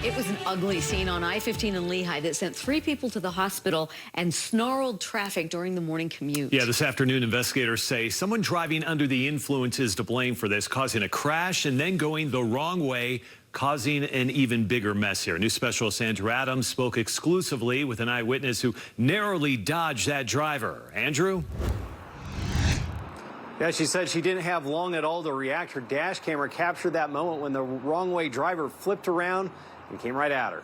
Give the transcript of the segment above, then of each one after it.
It was an ugly scene on I-15 in Lehi that sent 3 people to the hospital and snarled traffic during the morning commute. Yeah, this afternoon, investigators say someone driving under the influence is to blame for this, causing a crash and then going the wrong way, causing an even bigger mess here. News specialist Andrew Adams spoke exclusively with an eyewitness who narrowly dodged that driver. Andrew? Yeah, she said she didn't have long at all to react. Her dash camera captured that moment when the wrong way driver flipped around and came right at her.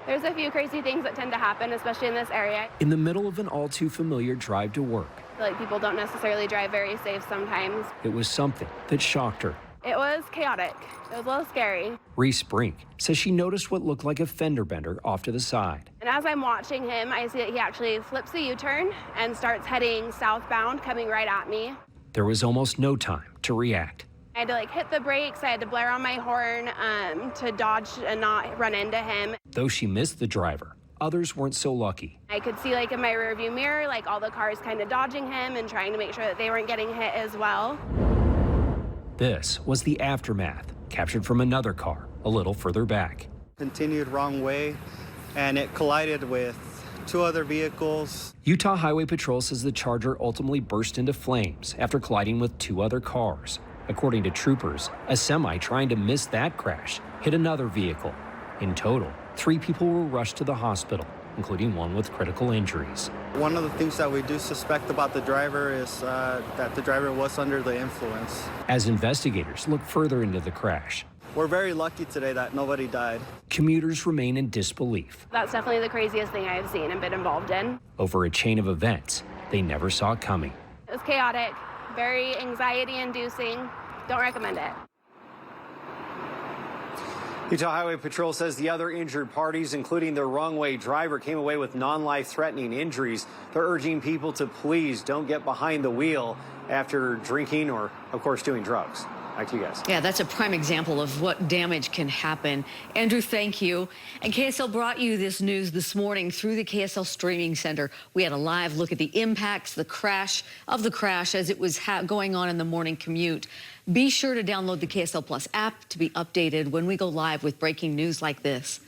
There's a few crazy things that tend to happen, especially in this area. In the middle of an all too familiar drive to work, I feel like people don't necessarily drive very safe sometimes. it was something that shocked her. It was chaotic. It was a little scary. Reese Brink says she noticed what looked like a fender bender off to the side. And as I'm watching him, I see that he actually flips a U-turn and starts heading southbound, coming right at me. There was almost no time to react. I had to hit the brakes. I had to blare on my horn to dodge and not run into him. Though she missed the driver, others weren't so lucky. I could see in my rearview mirror, all the cars kind of dodging him and trying to make sure that they weren't getting hit as well. This was the aftermath, captured from another car a little further back. Continued wrong way, and it collided with 2 other vehicles. Utah Highway Patrol says the Charger ultimately burst into flames after colliding with 2 other cars. According to troopers, a semi trying to miss that crash hit another vehicle. In total, 3 people were rushed to the hospital, including one with critical injuries. One of the things that we do suspect about the driver is that the driver was under the influence. As investigators look further into the crash, We're very lucky today that nobody died. commuters remain in disbelief That's definitely the craziest thing I've seen and been involved in. over a chain of events they never saw coming. It was chaotic, very anxiety-inducing. Don't recommend it. Utah Highway Patrol says the other injured parties, including the wrong way driver, came away with non-life-threatening injuries. They're urging people to please don't get behind the wheel after drinking or, of course, doing drugs. Back to you guys. Yeah, that's a prime example of what damage can happen. Andrew, thank you. And KSL brought you this news this morning through the KSL Streaming Center. We had a live look at the impacts, the crash as it was going on in the morning commute. Be sure to download the KSL Plus app to be updated when we go live with breaking news like this.